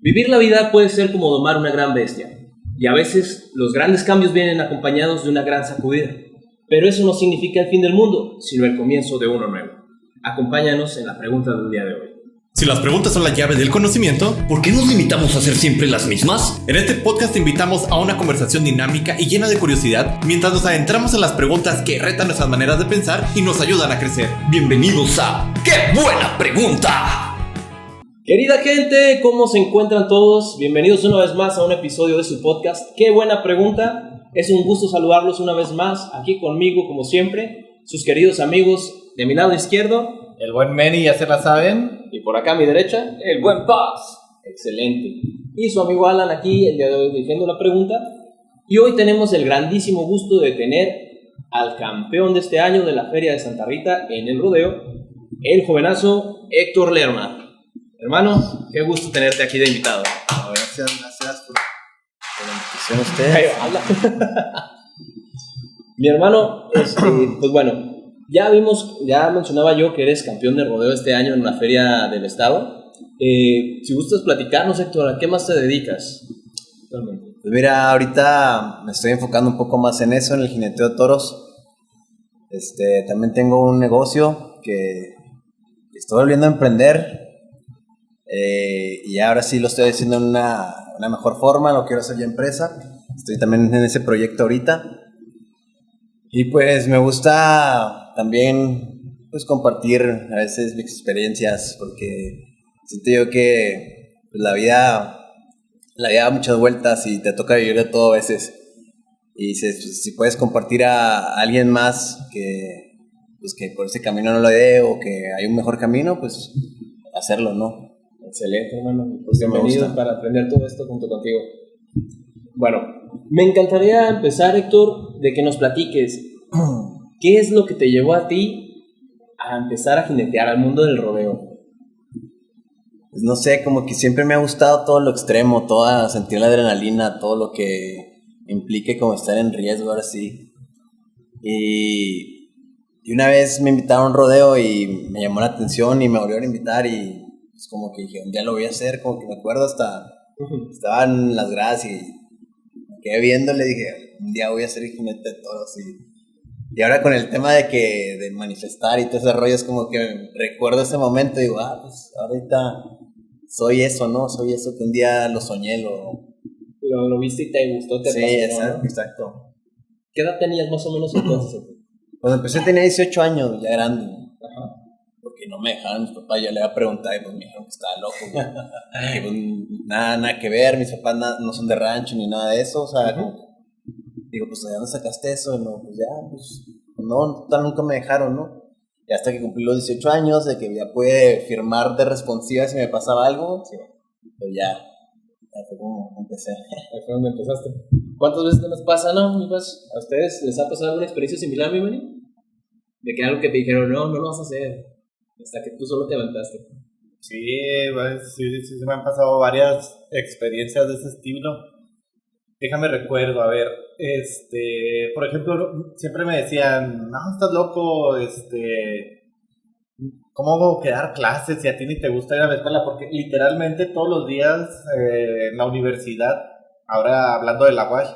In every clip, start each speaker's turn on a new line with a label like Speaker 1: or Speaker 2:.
Speaker 1: Vivir la vida puede ser como domar una gran bestia, y a veces los grandes cambios vienen acompañados de una gran sacudida. Pero eso no significa el fin del mundo, sino el comienzo de uno nuevo. Acompáñanos en la pregunta del día de hoy.
Speaker 2: Si las preguntas son la llave del conocimiento,
Speaker 3: ¿por qué nos limitamos a hacer siempre las mismas?
Speaker 2: En este podcast te invitamos a una conversación dinámica y llena de curiosidad mientras nos adentramos en las preguntas que retan nuestras maneras de pensar y nos ayudan a crecer.
Speaker 3: Bienvenidos a ¡Qué buena pregunta!
Speaker 1: Querida gente, ¿cómo se encuentran todos? Bienvenidos una vez más a un episodio de su podcast. ¡Qué buena pregunta! Es un gusto saludarlos una vez más, aquí conmigo como siempre, sus queridos amigos de mi lado izquierdo,
Speaker 4: el buen Manny, ya se la saben.
Speaker 1: Y por acá a mi derecha,
Speaker 4: el buen Paz.
Speaker 1: Excelente. Y su amigo Alan aquí, el día de hoy, diciendo la pregunta. Y hoy tenemos el grandísimo gusto de tener al campeón de este año de la Feria de Santa Rita en el rodeo, el jovenazo Héctor Lerma. Hermano, qué gusto tenerte aquí de invitado.
Speaker 4: Gracias por la invitación a ustedes.
Speaker 1: Mi hermano, pues bueno, ya mencionaba yo que eres campeón de rodeo este año en una feria del estado. Si gustas platicarnos, Héctor, ¿a qué más te dedicas?
Speaker 4: Pues mira, ahorita me estoy enfocando un poco más en eso, en el jineteo de toros. También tengo un negocio que estoy volviendo a emprender. Y ahora sí lo estoy haciendo en una mejor forma, lo quiero hacer ya empresa. Estoy también en ese proyecto ahorita. Y pues me gusta también pues compartir a veces mis experiencias, porque siento yo que pues, la vida da muchas vueltas y te toca vivir de todo a veces. Y pues, si puedes compartir a alguien más que por ese camino no lo dé o que hay un mejor camino, pues hacerlo, ¿no?
Speaker 1: Excelente, hermano. Pues bienvenido para aprender todo esto junto contigo. Bueno, me encantaría empezar, Héctor, de que nos platiques qué es lo que te llevó a ti a empezar a jinetear al mundo del rodeo.
Speaker 4: Pues no sé, como que siempre me ha gustado todo lo extremo, sentir la adrenalina, todo lo que implique como estar en riesgo, ahora sí. Y una vez me invitaron a un rodeo y me llamó la atención y me volvieron a invitar y pues como que dije, un día lo voy a hacer, como que me acuerdo hasta estaban las gradas y me quedé viéndole y dije, un día voy a hacer el jinete de toros. Y ahora con el tema de manifestar y todo ese rollo, es como que recuerdo ese momento y digo, pues ahorita soy eso, ¿no? Soy eso que un día lo soñé,
Speaker 1: lo viste y te gustó, te
Speaker 4: apasionó,
Speaker 1: ¿no?
Speaker 4: Exacto.
Speaker 1: ¿Qué edad tenías más o menos entonces?
Speaker 4: Cuando empecé tenía 18 años, ya grande.
Speaker 1: Ajá.
Speaker 4: Porque no me dejaron mis papás, yo le había preguntado y pues me dijeron que estaba loco, que pues, nada que ver, mis papás no son de rancho ni nada de eso, o sea, digo, pues ¿de dónde sacaste eso? No, pues ya, pues no, nunca me dejaron, ¿no? Y hasta que cumplí los 18 años, de que ya pude firmar de responsiva si me pasaba algo, sí, pues ya fue como empecé.
Speaker 1: Ahí fue donde empezaste. ¿Cuántas veces nos pasa, no, mi paz? ¿A ustedes les ha pasado alguna experiencia similar, mi Manny? De que algo que te dijeron, no lo vas a hacer, hasta que tú solo te aventaste.
Speaker 4: Sí, me han pasado varias experiencias de ese estilo. Déjame recuerdo, a ver, por ejemplo, siempre me decían, no, estás loco, ¿cómo voy a dar clases si a ti ni te gusta ir a la escuela? Porque literalmente todos los días en la universidad, ahora hablando de la UASH,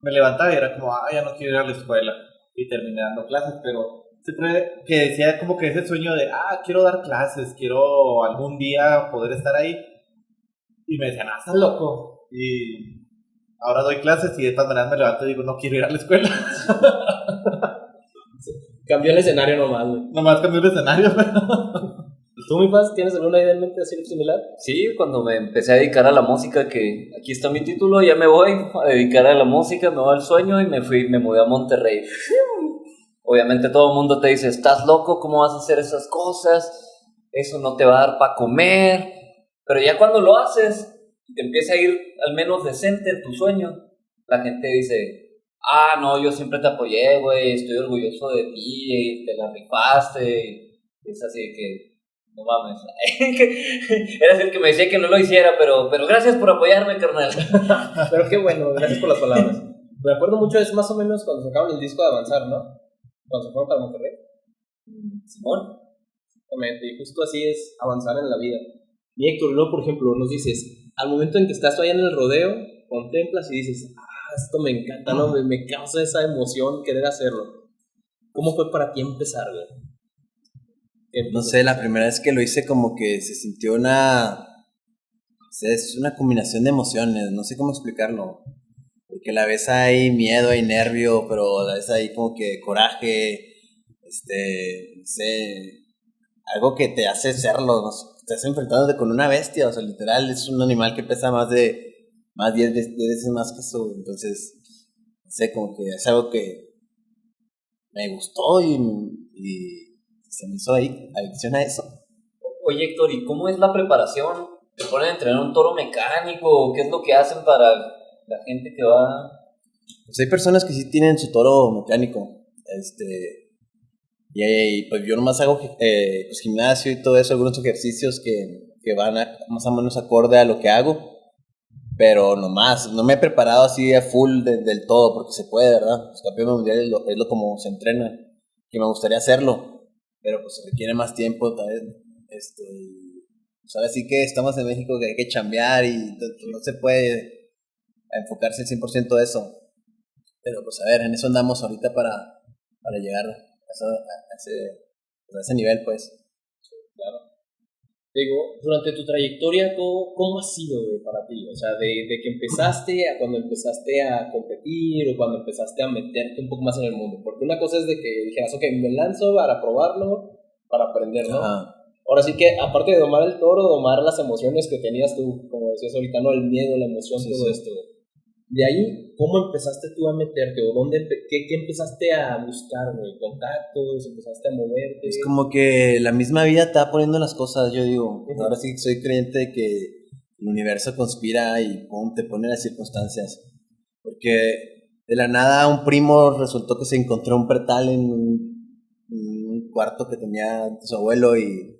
Speaker 4: me levantaba y era como, ya no quiero ir a la escuela, y terminé dando clases, pero siempre que decía como que ese sueño de, quiero dar clases, quiero algún día poder estar ahí, y me decían, estás loco, y ahora doy clases y de todas maneras me levanto y digo, no quiero ir a la escuela.
Speaker 1: Cambió el escenario nomás, güey.
Speaker 4: Nomás cambió el escenario, pero...
Speaker 1: ¿Tú, mi Paz, tienes alguna idea en mente así similar?
Speaker 3: Sí, cuando me empecé a dedicar a la música, que aquí está mi título, ya me voy a dedicar a la música, me voy al sueño y me mudé a Monterrey. Obviamente todo el mundo te dice, estás loco, ¿cómo vas a hacer esas cosas? Eso no te va a dar para comer. Pero ya cuando lo haces y te empieza a ir al menos decente en tu sueño, la gente dice, no, yo siempre te apoyé, güey, estoy orgulloso de ti, te la rifaste. Es así que, no mames. Era el que me decía que no lo hiciera, pero gracias por apoyarme, carnal.
Speaker 1: Pero qué bueno, gracias por las palabras. Me acuerdo mucho, es más o menos cuando sacaban el disco de Avanzar, ¿no? Cuando se fueron para Monterrey. Simón. Exactamente, y justo así es avanzar en la vida. Y Héctor, ¿no? Por ejemplo, nos dices, al momento en que estás tú allá en el rodeo, contemplas y dices, esto me encanta, ¿no? Me causa esa emoción querer hacerlo. ¿Cómo fue para ti empezar, güey?
Speaker 4: No sé, la primera vez que lo hice como que se sintió es una combinación de emociones, no sé cómo explicarlo. Porque a la vez hay miedo, hay nervio, pero a la vez hay como que coraje, no sé, algo que te hace serlo, ¿no? Te estás enfrentándote con una bestia, o sea, literal, es un animal que pesa más 10 veces más que eso, entonces, no sé, como que es algo que me gustó y se me hizo ahí adicción a eso.
Speaker 3: Oye, Héctor, ¿y cómo es la preparación? ¿Te ponen a entrenar un toro mecánico? ¿Qué es lo que hacen para la gente que va?
Speaker 4: Pues hay personas que sí tienen su toro mecánico, y pues yo nomás hago pues gimnasio y todo eso, algunos ejercicios que van más o menos acorde a lo que hago, pero nomás, no me he preparado así a full del todo, porque se puede, ¿verdad? Los campeones mundiales es lo como se entrena, que me gustaría hacerlo, pero pues se requiere más tiempo, tal vez, pues ahora sí que estamos en México que hay que chambear y no se puede enfocarse al 100% de eso, pero pues a ver, en eso andamos ahorita para llegar a ese nivel, pues.
Speaker 1: Claro. Digo, durante tu trayectoria, ¿cómo ha sido, güey, para ti? O sea, de que empezaste a cuando empezaste a competir o cuando empezaste a meterte un poco más en el mundo. Porque una cosa es de que dijeras, ok, me lanzo para probarlo, para aprender, ¿no?
Speaker 4: Ajá.
Speaker 1: Ahora sí que, aparte de domar el toro, domar las emociones que tenías tú, como decías ahorita, ¿no? El miedo, la emoción,
Speaker 4: Sí,
Speaker 1: todo
Speaker 4: sí.
Speaker 1: esto. De ahí, ¿cómo empezaste tú a meterte? ¿O qué empezaste a buscar, güey? ¿Contactos? ¿Empezaste a moverte?
Speaker 4: Es como que la misma vida te va poniendo las cosas, yo digo.
Speaker 1: Ujú.
Speaker 4: Ahora sí soy creyente de que el universo conspira y pum, te pone las circunstancias. Porque de la nada un primo resultó que se encontró un pretal en un cuarto que tenía su abuelo y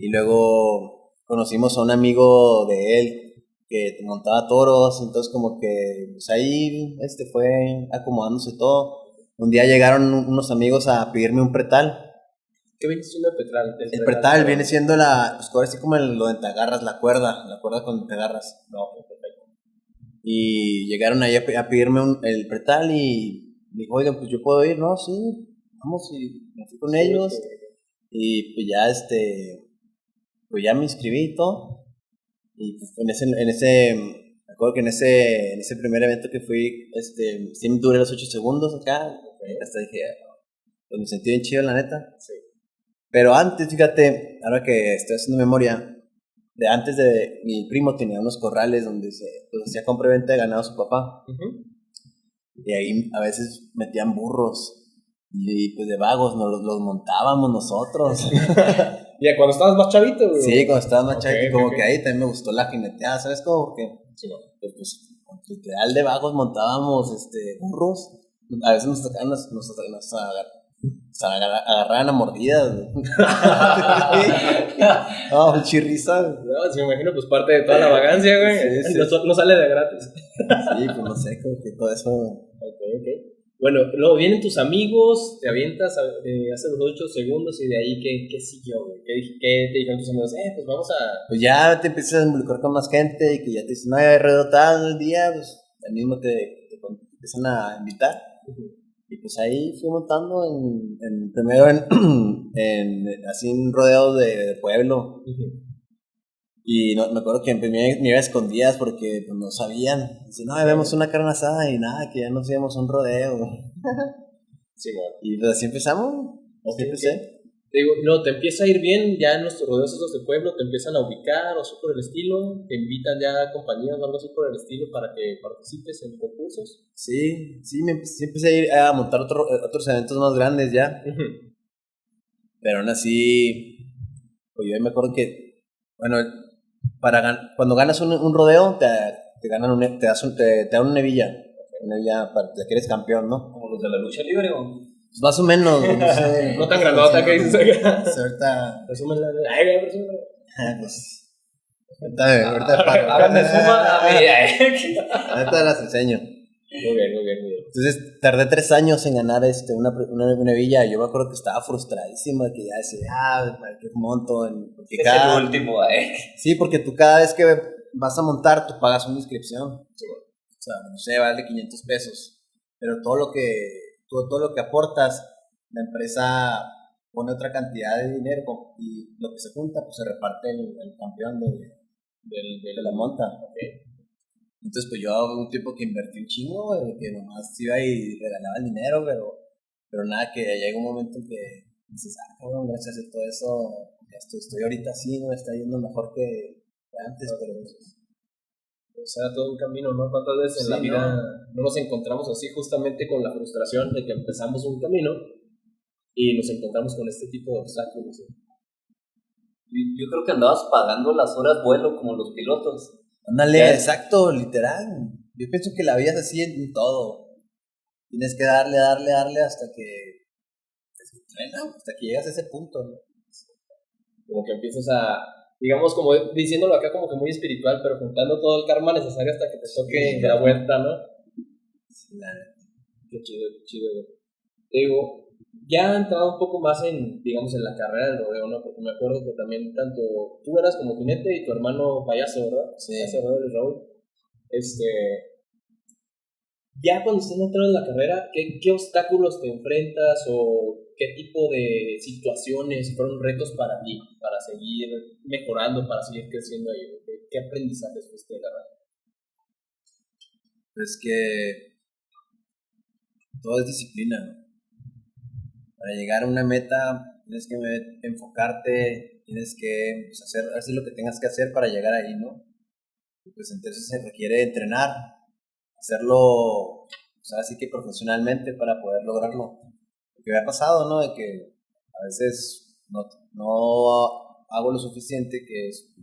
Speaker 4: luego conocimos a un amigo de él que montaba toros, entonces como que pues ahí fue acomodándose todo. Un día llegaron unos amigos a pedirme un pretal.
Speaker 1: ¿Qué viene siendo el pretal?
Speaker 4: El pretal viene siendo pues ahora sí como lo de te agarras, la cuerda cuando te agarras.
Speaker 1: No, perfecto.
Speaker 4: Y llegaron ahí a pedirme el pretal y dijo, oigan, pues yo puedo ir, ¿no? Sí, vamos, y me fui con ellos. Y pues pues ya me inscribí y todo. Y pues me acuerdo que en ese primer evento que fui, sí me duré los 8 segundos acá. Hasta dije, pues me sentí bien chido, la neta.
Speaker 1: Sí.
Speaker 4: Pero antes, fíjate, ahora que estoy haciendo memoria, de antes de mi primo tenía unos corrales donde pues hacía compra y venta de ganado a su papá.
Speaker 1: Uh-huh.
Speaker 4: Y ahí a veces metían burros. Y pues de vagos los montábamos nosotros.
Speaker 1: Ya, cuando estabas más chavito, güey.
Speaker 4: Sí, cuando estaba más chavito, como
Speaker 1: ok.
Speaker 4: que ahí también me gustó la jineteada, ¿sabes cómo? Que
Speaker 1: Sí, no.
Speaker 4: pues literal de vagos montábamos burros. A veces nos tocaban, agarraban a mordidas. No, chirriza.
Speaker 1: No, sí, me imagino, pues parte de toda la vagancia, güey.
Speaker 4: Sí, sí.
Speaker 1: No sale de gratis.
Speaker 4: Sí, pues no sé, como que todo eso.
Speaker 1: Ok. Bueno, luego vienen tus amigos, te avientas, haces los 8 segundos y de ahí, ¿qué siguió, güey? ¿Qué te dijeron tus amigos? Pues vamos a...
Speaker 4: Pues ya te empiezas a involucrar con más gente y que ya te dicen, no, ya alrededor tal día, pues al mismo te empiezan a invitar. Y pues ahí fui montando primero así en rodeos de pueblo. Y no, me acuerdo que me iba a escondidas porque pues, no sabían. Dicen, no, vemos una carne asada y nada, que ya nos íbamos a un rodeo.
Speaker 1: Sí, bueno.
Speaker 4: Y pues así empezamos. Así empecé.
Speaker 1: Te digo, no, te empieza a ir bien ya en nuestros rodeos esos de pueblo, te empiezan a ubicar o así por el estilo, te invitan ya a compañías o algo así por el estilo para que participes en concursos.
Speaker 4: Sí, sí empecé a ir a montar otros eventos más grandes ya. Pero aún así, pues yo me acuerdo que, bueno, cuando ganas un rodeo, te dan una hebilla para que eres campeón, ¿no?
Speaker 3: Como los de la lucha libre, ¿o?
Speaker 4: Pues más o menos, no sé.
Speaker 1: No tan grandota que dices acá.
Speaker 4: Ahorita,
Speaker 1: Resúmela. Ay, güey, resúmela.
Speaker 4: pues, ahorita
Speaker 3: Háganme suma a mí.
Speaker 4: ahorita las enseño.
Speaker 1: Muy bien.
Speaker 4: Entonces tardé 3 años en ganar una hebilla. Yo me acuerdo que estaba frustradísimo de que ya decía, ¿para qué monto? Porque
Speaker 3: Es el último,
Speaker 4: Sí, porque tú cada vez que vas a montar, tú pagas una inscripción. O sea, no sé, vale 500 pesos. Pero todo lo que aportas, la empresa pone otra cantidad de dinero y lo que se junta, pues se reparte el campeón de la monta.
Speaker 1: Okay.
Speaker 4: Entonces, pues yo un tiempo que invertí un chingo, güey, que nomás iba y regalaba el dinero, pero nada, que llega un momento en que dices, cabrón, gracias a todo eso, estoy ahorita así, no me está yendo mejor que antes, pero...
Speaker 1: O sea, todo un camino, ¿no? ¿Cuántas veces en la vida no nos encontramos así justamente con la frustración de que empezamos un camino y nos encontramos con este tipo de obstáculos? ¿Sí?
Speaker 3: Yo creo que andabas pagando las horas vuelo como los pilotos.
Speaker 4: Ándale, exacto, literal. Yo pienso que la vida es así en todo. Tienes que darle hasta que llegas a ese punto, ¿no?
Speaker 1: Como que empiezas a, digamos, como diciéndolo acá como que muy espiritual, pero juntando todo el karma necesario hasta que te toque la vuelta, ¿no? Qué chido, qué chido. Te digo, ya he entrado un poco más en, digamos, en la carrera del rodeo, ¿no? Porque me acuerdo que también tanto tú eras como jinete y tu hermano payaso, ¿verdad?
Speaker 4: Sí.
Speaker 1: Payaso rodeo y Raúl. Ya cuando estás entrando en la carrera, ¿qué obstáculos te enfrentas o qué tipo de situaciones fueron retos para ti, para seguir mejorando, para seguir creciendo ahí? ¿Qué aprendizajes fuiste agarrando?
Speaker 4: Pues que todo es disciplina, ¿no? Para llegar a una meta tienes que enfocarte, tienes que hacer así lo que tengas que hacer para llegar ahí, ¿no? Y pues entonces se requiere entrenar, hacerlo, pues así que profesionalmente para poder lograrlo. Porque me ha pasado, ¿no? De que a veces no hago lo suficiente, que es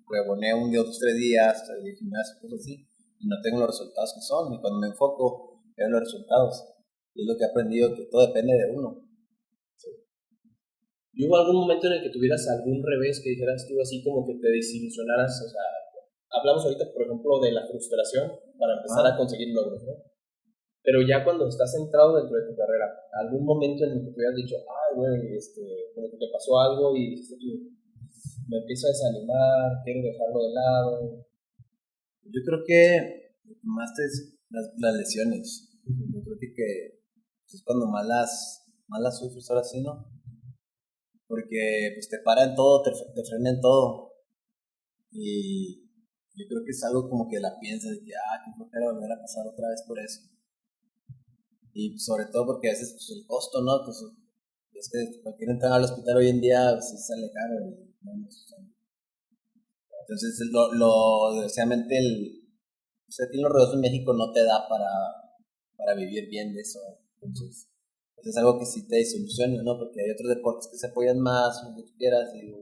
Speaker 4: huevoneo un día, 2, 3 días, de gimnasio, cosas así, y no tengo los resultados que son. Y cuando me enfoco, veo los resultados. Y es lo que he aprendido, que todo depende de uno.
Speaker 1: ¿Y hubo algún momento en el que tuvieras algún revés que dijeras tú así como que te desilusionaras? O sea, hablamos ahorita, por ejemplo, de la frustración para empezar a conseguir logros, ¿no? Pero ya cuando estás centrado dentro de tu carrera, algún momento en el que te hubieras dicho, güey, como que te pasó algo y dijiste tú, me empiezo a desanimar, quiero dejarlo de lado.
Speaker 4: Yo creo que más es las lesiones. Yo creo que es cuando más las sufres ahora sí, ¿no? Porque pues te para en todo, te frena en todo. Y yo creo que es algo como que la piensas de que, qué flojera volver a pasar otra vez por eso. Y sobre todo porque a veces pues, el costo, ¿no? Pues es que cualquier entrada al hospital hoy en día pues, sale caro. Entonces, desgraciadamente, aquí en los rodeos en México no te da para vivir bien de eso. Entonces, es algo que sí te disoluciona, ¿no? Porque hay otros deportes que se apoyan más, lo que tú quieras, y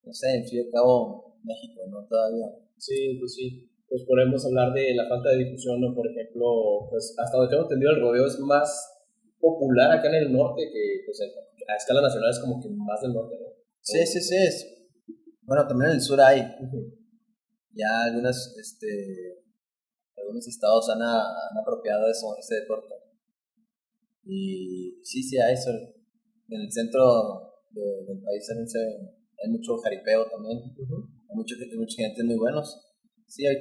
Speaker 4: no sé, en fin y al cabo, México, ¿no? Todavía.
Speaker 1: Sí, pues sí. Pues podemos hablar de la falta de difusión, ¿no? Por ejemplo, pues hasta donde tengo entendido, el rodeo es más popular acá en el norte que, pues, a escala nacional es como que más del norte, ¿no?
Speaker 4: Sí. Bueno, también en el sur hay. Ya algunos estados han apropiado ese deporte. Y sí hay eso. En el centro del país también hay mucho jaripeo también. Hay mucha gente muy buenos. Sí hay.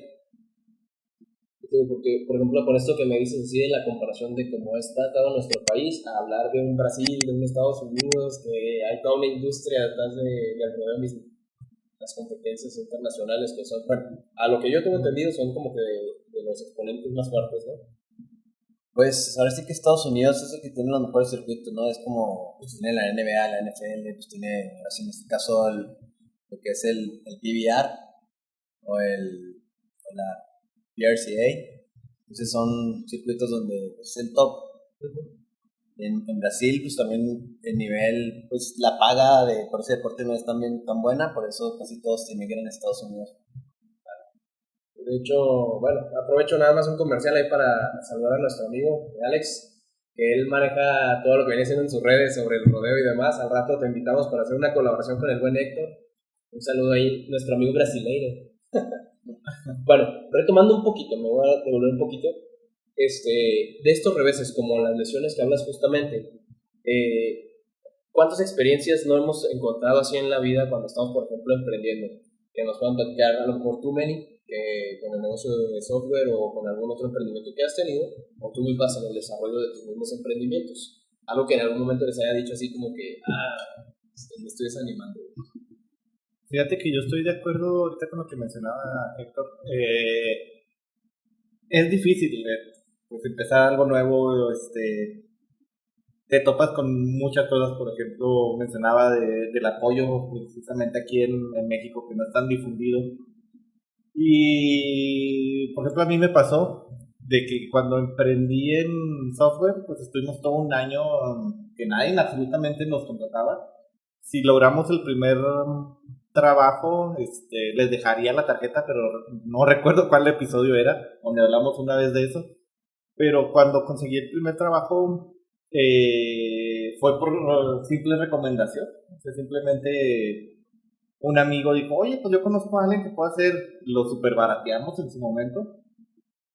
Speaker 1: Porque, por ejemplo, con esto que me dices así de la comparación de cómo está todo nuestro país, a hablar de un Brasil, de un Estados Unidos, que hay toda una industria detrás del rodeo mismo, las competencias internacionales que son, bueno, a lo que yo tengo entendido son como que de los exponentes más fuertes, ¿no?
Speaker 4: Pues ahora sí que Estados Unidos es el que tiene los mejores circuitos, ¿no? Es como, pues tiene la NBA, la NFL, pues tiene, así en este caso, lo que es el PBR o la PRCA. Entonces son circuitos donde es el top. En Brasil, pues también el nivel, pues la paga por ese deporte no es tan buena, por eso casi todos se emigran a Estados Unidos.
Speaker 1: De hecho, bueno, aprovecho nada más un comercial ahí para saludar a nuestro amigo Alex, que él maneja todo lo que viene haciendo en sus redes sobre el rodeo y demás. Al rato te invitamos para hacer una colaboración con el buen Héctor. Un saludo ahí, nuestro amigo brasileiro. Bueno, retomando un poquito, me voy a devolver un poquito. De estos reveses, como las lesiones que hablas justamente, ¿cuántas experiencias no hemos encontrado así en la vida cuando estamos, por ejemplo, emprendiendo? que nos puedan platicar, a lo mejor tú, Manny, que con el negocio de software o con algún otro emprendimiento que has tenido, o tú mismas en el desarrollo de tus mismos emprendimientos. Algo que en algún momento les haya dicho así como que, me estoy desanimando.
Speaker 2: Fíjate que yo estoy de acuerdo ahorita con lo que mencionaba Héctor. Es difícil pues, empezar algo nuevo, te topas con muchas cosas, por ejemplo, mencionaba del apoyo precisamente aquí en México, que no es tan difundido. Y, por ejemplo, a mí me pasó de que cuando emprendí en software, pues estuvimos todo un año que nadie absolutamente nos contrataba. Si logramos el primer trabajo, les dejaría la tarjeta, pero no recuerdo cuál episodio era, donde hablamos una vez de eso. Pero cuando conseguí el primer trabajo, fue por simple recomendación. O sea, simplemente un amigo dijo, oye, pues yo conozco a alguien que puede hacer, lo super barateamos en su momento.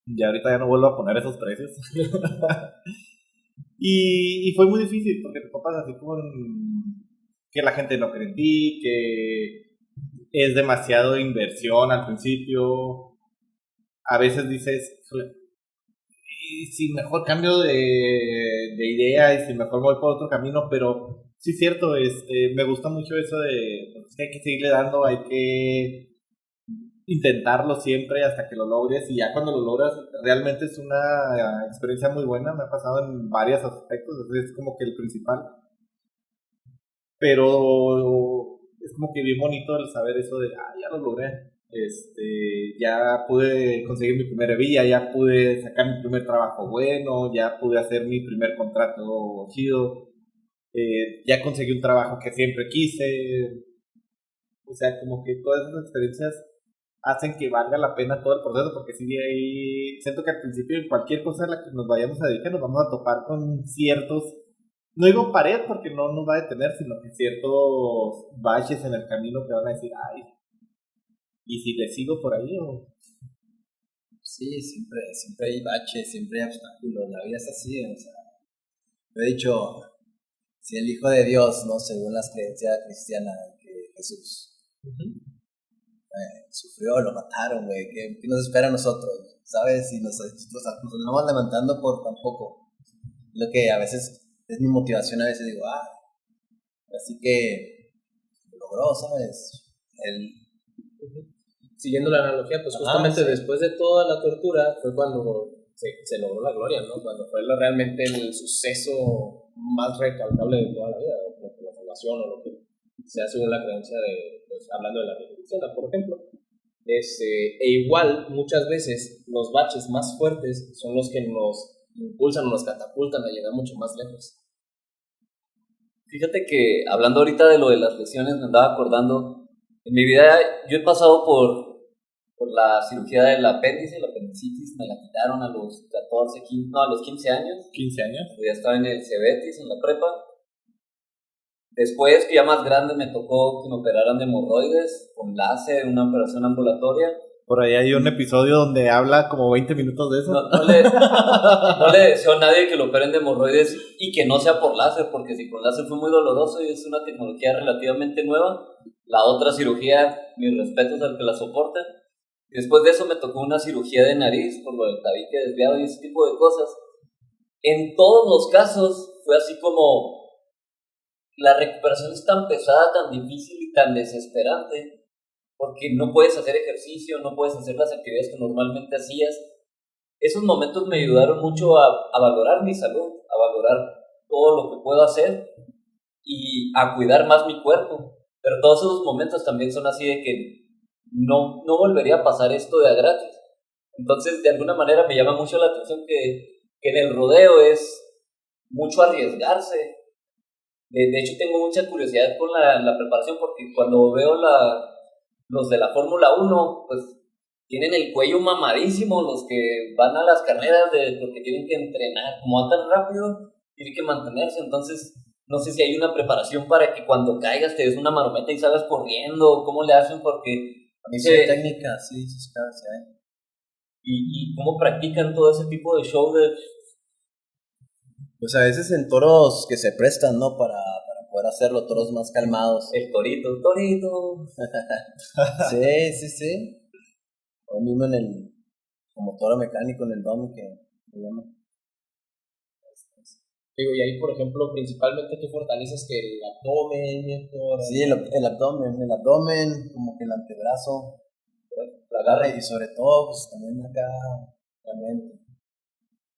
Speaker 2: Y ahorita ya no vuelvo a poner esos precios. y fue muy difícil, porque te topas así con que la gente no cree en ti, que es demasiado inversión al principio. A veces dices, y si mejor cambio de idea y si mejor voy por otro camino, pero sí es cierto, me gusta mucho eso de pues, que hay que seguirle dando, hay que intentarlo siempre hasta que lo logres, y ya cuando lo logras realmente es una experiencia muy buena. Me ha pasado en varios aspectos, es como que el principal, pero es como que bien bonito el saber eso de, ya lo logré. Ya pude conseguir mi primera villa, ya pude sacar mi primer trabajo bueno, ya pude hacer mi primer contrato chido, ya conseguí un trabajo que siempre quise. O sea, como que todas esas experiencias hacen que valga la pena todo el proceso, porque sí, ahí siento que al principio en cualquier cosa a la que nos vayamos a dedicar nos vamos a topar con ciertos, no digo pared porque no nos va a detener, sino que ciertos baches en el camino que van a decir, ¿y si le sigo por ahí o...?
Speaker 4: Sí, siempre hay baches, siempre hay obstáculos, la vida es así, o sea, lo he dicho, si el Hijo de Dios, ¿no? Según las creencias cristianas, que Jesús sufrió, lo mataron, güey, ¿qué nos espera a nosotros? ¿Sabes? Y nos andamos lamentando por tan poco. Lo que a veces es mi motivación, a veces digo, así que lo logró, ¿sabes?
Speaker 1: Siguiendo la analogía, pues justamente después de toda la tortura fue cuando se logró la gloria, ¿no? Cuando fue realmente el suceso más recalcable de toda la vida, la salvación o lo que sea según la creencia de, pues, hablando de la religión cristiana, por ejemplo. E igual, muchas veces, los baches más fuertes son los que nos impulsan o nos catapultan a llegar mucho más lejos.
Speaker 3: Fíjate que hablando ahorita de lo de las lesiones, me andaba acordando, en mi vida yo he pasado por la cirugía del apéndice, la apendicitis, me la quitaron a los 15 años.
Speaker 2: 15 años.
Speaker 3: Ya estaba en el Cebetis, en la prepa. Después, que ya más grande, me tocó que me operaran de hemorroides con láser, una operación ambulatoria.
Speaker 2: Por ahí hay un episodio donde habla como 20 minutos de eso.
Speaker 3: No le deseo a nadie que lo operen de hemorroides y que no sea por láser, porque si con láser fue muy doloroso y es una tecnología relativamente nueva. La otra cirugía, mis respetos al que la soporta. Después de eso me tocó una cirugía de nariz por lo del tabique desviado y ese tipo de cosas. En todos los casos fue así como la recuperación es tan pesada, tan difícil y tan desesperante, porque no puedes hacer ejercicio, no puedes hacer las actividades que normalmente hacías. Esos momentos me ayudaron mucho a valorar mi salud, a valorar todo lo que puedo hacer y a cuidar más mi cuerpo. Pero todos esos momentos también son así de que no volvería a pasar esto de a gratis. Entonces, de alguna manera me llama mucho la atención que en el rodeo es mucho arriesgarse. De hecho, tengo mucha curiosidad con la preparación, porque cuando veo los de la Fórmula 1, pues tienen el cuello mamadísimo, los que van a las carreras porque tienen que entrenar, como van tan rápido, tienen que mantenerse. Entonces, no sé si hay una preparación para que cuando caigas te des una marometa y salgas corriendo, ¿cómo le hacen? Porque a mí
Speaker 4: técnica, sí, claro, sí hay.
Speaker 3: ¿Y cómo practican todo ese tipo de show de...?
Speaker 4: Pues a veces en toros que se prestan, ¿no? Para poder hacerlo, toros más calmados.
Speaker 3: El torito.
Speaker 4: Sí. Lo mismo como toro mecánico en el domo que se llama.
Speaker 1: Digo, y ahí, por ejemplo, principalmente tú fortaleces que el abdomen,
Speaker 4: Sí, el abdomen, como que el antebrazo,
Speaker 3: La agarra.
Speaker 4: y sobre todo, pues también acá, la mente.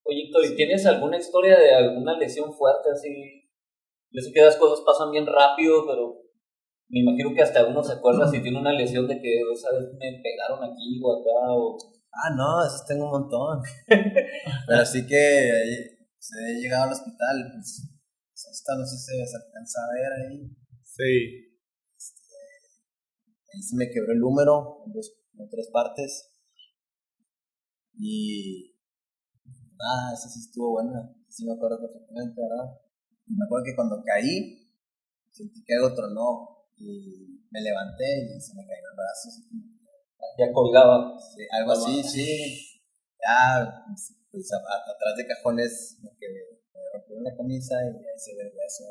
Speaker 3: Oye, Héctor, ¿y tienes alguna historia de alguna lesión fuerte así? Yo sé que las cosas pasan bien rápido, pero me imagino que hasta uno se acuerda si tiene una lesión de que esa vez me pegaron aquí o acá o...
Speaker 4: No, esos tengo un montón. Pero sí que se he llegado al hospital, pues hasta no sé si se alcanza a ver ahí.
Speaker 2: Sí.
Speaker 4: Ahí se me quebró el húmero en 3 partes. Y esa sí estuvo buena. Sí me acuerdo perfectamente, ¿verdad? Y me acuerdo que cuando caí, sentí que algo tronó y me levanté y se me cayó el brazo.
Speaker 3: Ya colgaba.
Speaker 4: Sí, algo así, sí. Ya, pues atrás de cajones, como que me rompieron la camisa y ahí se ve eso.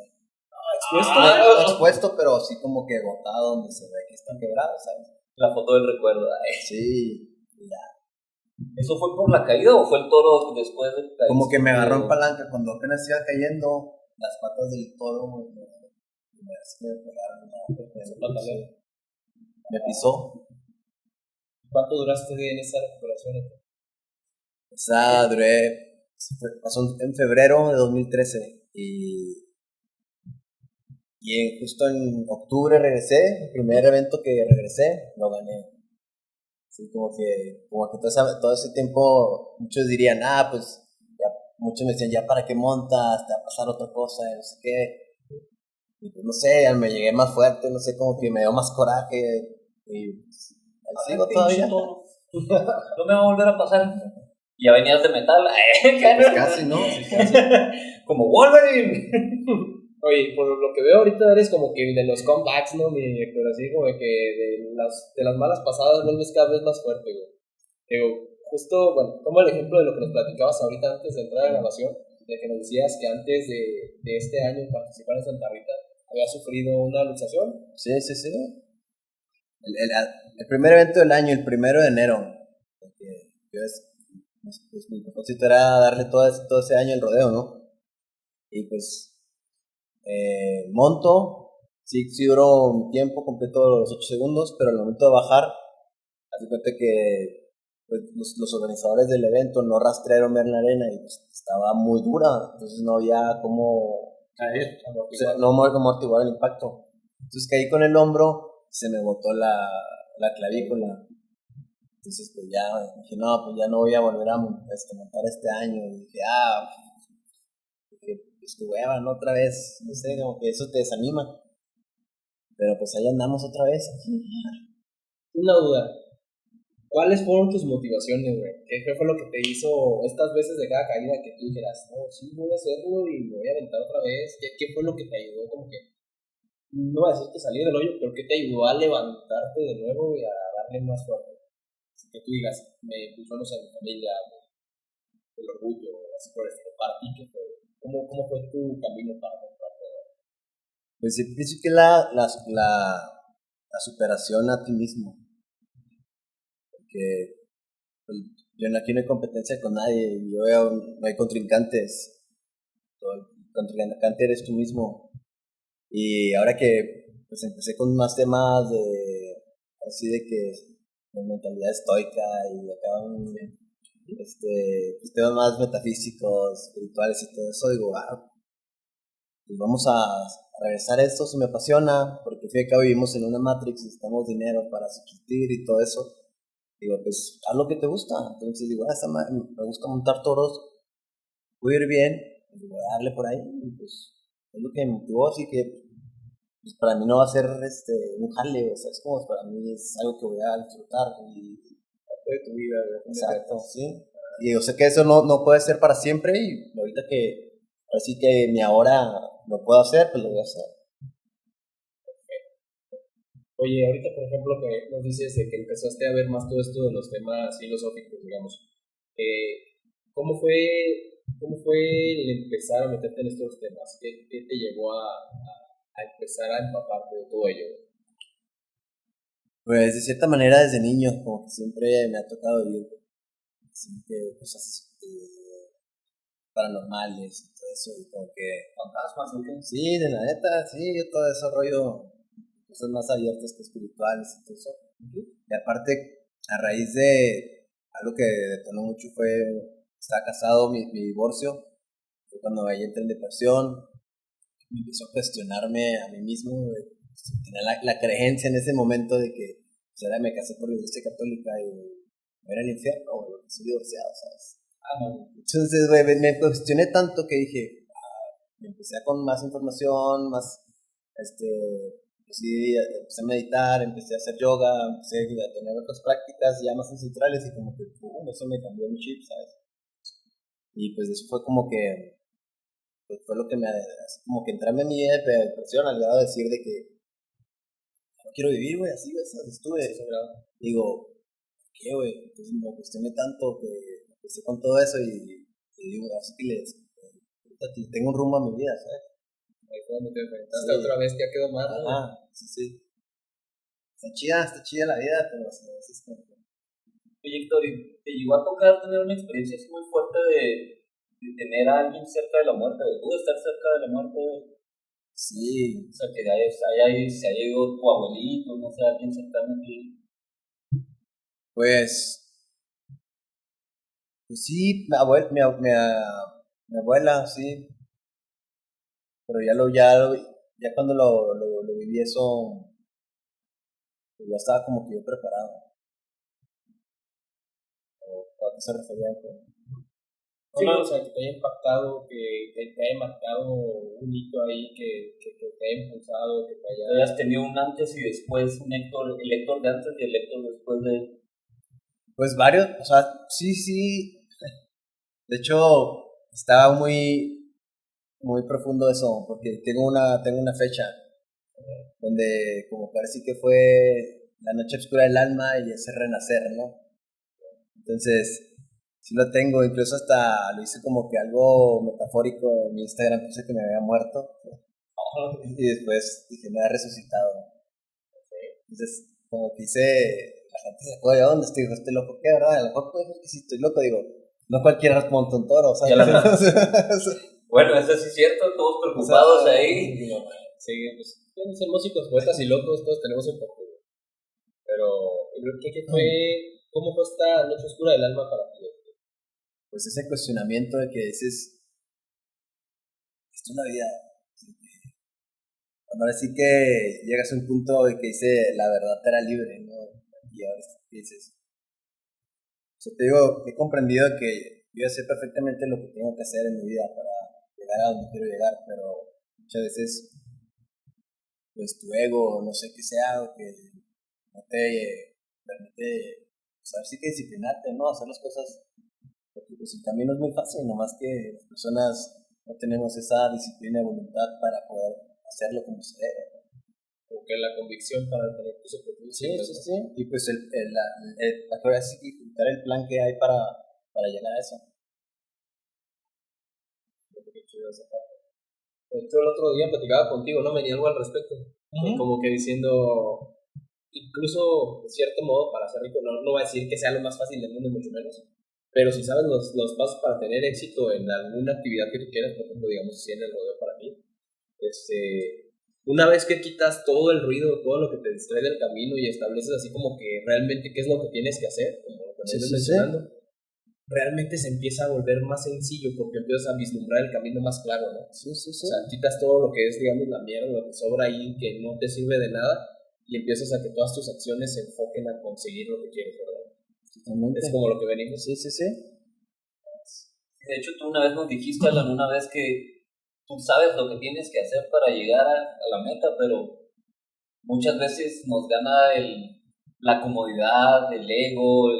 Speaker 1: expuesto.
Speaker 4: No expuesto, pero sí como que botado donde se ve que está quebrado, ¿sabes?
Speaker 3: La foto del recuerdo.
Speaker 4: Sí, ya.
Speaker 3: ¿Eso fue por la caída o fue el toro después de caer?
Speaker 4: Como que me agarró en palanca cuando apenas iba cayendo, las patas del toro me pisó.
Speaker 1: ¿Cuánto duraste en esa recuperación?
Speaker 4: Pasó en febrero de 2013 justo en octubre regresé, el primer evento que regresé, lo gané. Sí, como que todo ese tiempo muchos dirían, pues ya, muchos me decían, ya para qué montas, te va a pasar otra cosa, no sé qué. Y pues no sé, me llegué más fuerte, no sé, como que me dio más coraje y pues, sigo todavía.
Speaker 3: No me va a volver a pasar. Ya venías de metal.
Speaker 4: Pues casi, ¿no? Sí, casi.
Speaker 3: Como Wolverine.
Speaker 1: Oye, por lo que veo ahorita eres como que de los comebacks, ¿no? Pero así como que de las malas pasadas vuelves cada vez más fuerte, güey. Digo, justo, bueno, tomo el ejemplo de lo que nos platicabas ahorita antes de entrar a la grabación, de que nos decías que antes de este año participar en Santa Rita había sufrido una luxación.
Speaker 4: Sí. El primer evento del año, el 1 de enero, porque pues, mi propósito era darle todo ese año el rodeo, ¿no? Y pues monto, sí duró un tiempo completo los 8 segundos, pero al momento de bajar, hace cuenta que pues, los organizadores del evento no rastrearon ver la arena y pues, estaba muy dura, entonces no había cómo
Speaker 2: caer,
Speaker 4: no amortiguar el impacto. Entonces caí con el hombro, se me botó la clavícula. Entonces pues ya dije, no, pues ya no voy a volver a montar este año. Y dije, pues tu hueva, ¿no? Otra vez, no sé, como que eso te desanima. Pero pues ahí andamos otra vez.
Speaker 1: Una duda. ¿Cuáles fueron tus motivaciones, güey? ¿Qué fue lo que te hizo estas veces de cada caída que tú dijeras, no, sí, voy a hacerlo y me voy a aventar otra vez? ¿Qué fue lo que te ayudó? Como que, no voy a decir que salir del hoyo, pero ¿qué te ayudó a levantarte de nuevo y a darle más fuerte? Así que tú digas, me impulsó, no sé, mi familia, el orgullo, así por el estilo. Para ti, ¿cómo fue tu camino para comprarte?
Speaker 4: Pues sí, pienso que la superación a ti mismo. Porque pues, aquí no hay competencia con nadie, no hay contrincantes. El contrincante eres tú mismo. Y ahora que pues empecé con más temas así de mentalidad estoica y acá pues, temas más metafísicos, espirituales y todo eso, digo, pues vamos a regresar a esto, se me apasiona, porque al fin y al cabo vivimos en una Matrix, necesitamos dinero para subsistir y todo eso. Digo, pues haz lo que te gusta. Entonces digo, me gusta montar toros, voy a ir bien, pues, voy a darle por ahí. Y pues es lo que me motivó, así que pues, para mí no va a ser un jale, o sea, es como para mí es algo que voy a disfrutar y
Speaker 1: De tu vida, güey.
Speaker 4: exacto, sí. Y yo sé que eso no puede ser para siempre y ahorita que así que mi ahora lo puedo hacer, pues lo voy a hacer.
Speaker 1: Oye, ahorita por ejemplo que nos dices de que empezaste a ver más todo esto de los temas filosóficos, digamos, ¿cómo fue el empezar a meterte en estos temas? ¿Qué te llevó a a empezar a empaparte de todo ello?
Speaker 4: Pues de cierta manera desde niño, como que siempre me ha tocado vivir siempre cosas paranormales y todo eso, y como que
Speaker 3: Fantasmas, ¿o qué?
Speaker 4: sí, de la neta, sí, yo todo ese rollo, cosas más abiertas que espirituales y todo eso. Y aparte, a raíz de algo que detonó mucho fue, estaba casado, mi divorcio, fue cuando ahí entré en depresión, me empezó a cuestionarme a mí mismo, tenía la creencia en ese momento de que pues, ahora me casé por la iglesia católica y me era el infierno, güey, porque soy divorciado, ¿sabes?
Speaker 3: No.
Speaker 4: Entonces, güey, me cuestioné tanto que dije, me empecé con más información, más, pues sí, empecé a meditar, empecé a hacer yoga, empecé a tener otras prácticas ya más ancestrales y como que, eso me cambió mi chip, ¿sabes? Y pues eso fue como que, pues fue lo que me, así como que entré en mi depresión al grado de decir de que no quiero vivir, güey, así, güey, ¿sabes? Estuve, digo, ¿qué, güey? Entonces me cuestioné tanto que empecé con todo eso y digo, así que tengo un rumbo a mi vida, ¿sabes?
Speaker 1: Ahí fue donde te enfrentaste otra vez, ya quedó mal.
Speaker 4: Sí, sí. Está chida la vida, pero así es como que...
Speaker 3: Oye, Héctor, ¿y ¿te llegó a tocar tener una experiencia así muy fuerte de tener a alguien cerca de la muerte, de tú estar cerca de la muerte?
Speaker 4: Sí,
Speaker 3: O sea, que se haya ido tu abuelito, no sé, alguien cercano a ti.
Speaker 4: pues sí, mi abuela, sí, pero ya cuando lo viví eso, pues ya estaba como que yo preparado. ¿O a qué se refería?
Speaker 1: Sí, o sea, que te haya impactado, que te haya marcado un hito ahí, que te haya impulsado, que te haya...
Speaker 3: Hayas tenido un antes y después, el Héctor de antes y el Héctor después de...
Speaker 4: Pues varios, o sea, sí. De hecho, estaba muy profundo eso, porque tengo una fecha donde como parece que fue la noche oscura del alma y ese renacer, ¿no? Entonces, sí lo tengo, incluso hasta lo hice como que algo metafórico en mi Instagram, puse que me había muerto y después dije, me ha resucitado. Entonces, como que hice, la gente se fue de onda, digo, estoy loco, ¿qué, verdad? A lo mejor puede ser que sí estoy loco, digo, no cualquiera monta un toro, ¿sabes?
Speaker 3: Bueno, eso sí es cierto, todos preocupados ahí.
Speaker 1: Sí, pues, ser músicos, poetas y locos, todos tenemos un poco. Pero, ¿qué fue, cómo fue esta noche oscura del alma para ti?
Speaker 4: Pues ese cuestionamiento de que dices, esto es la vida. Cuando ahora sí que llegas a un punto de que dice, la verdad te era libre, ¿no? Y ahora sí dices, o sea, te digo, he comprendido que yo sé perfectamente lo que tengo que hacer en mi vida para llegar a donde quiero llegar, pero muchas veces, pues tu ego, no sé qué sea, o que no te permite, pues ahora sí que disciplinarte, ¿no? Hacer las cosas, porque pues el camino es muy fácil, nomás que las personas no tenemos esa disciplina y voluntad para poder hacerlo como se debe.
Speaker 1: Porque la convicción para tener tus objetivos.
Speaker 4: Sí. Y pues la clave es ejecutar el plan que hay para llegar a eso.
Speaker 1: De hecho, el otro día platicaba contigo, ¿no? Venía algo al respecto. Como que diciendo, incluso, de cierto modo, para ser rico, no va a decir que sea lo más fácil del mundo, mucho menos. Pero si sabes los pasos para tener éxito en alguna actividad que tú quieras, por ejemplo, digamos, si en el rodeo para mí, una vez que quitas todo el ruido, todo lo que te distrae del camino y estableces así como que realmente qué es lo que tienes que hacer, como lo que me estás mencionando, realmente se empieza a volver más sencillo porque empiezas a vislumbrar el camino más claro, ¿no?
Speaker 4: Sí.
Speaker 1: O sea, quitas todo lo que es, digamos, la mierda, lo que sobra ahí, que no te sirve de nada, y empiezas a que todas tus acciones se enfoquen a conseguir lo que quieres, ¿verdad?
Speaker 4: Totalmente.
Speaker 1: Es como lo que venimos.
Speaker 4: Sí.
Speaker 3: De hecho, tú una vez nos dijiste, Alan, una vez que tú sabes lo que tienes que hacer para llegar a la meta, pero muchas veces nos gana la comodidad, el ego,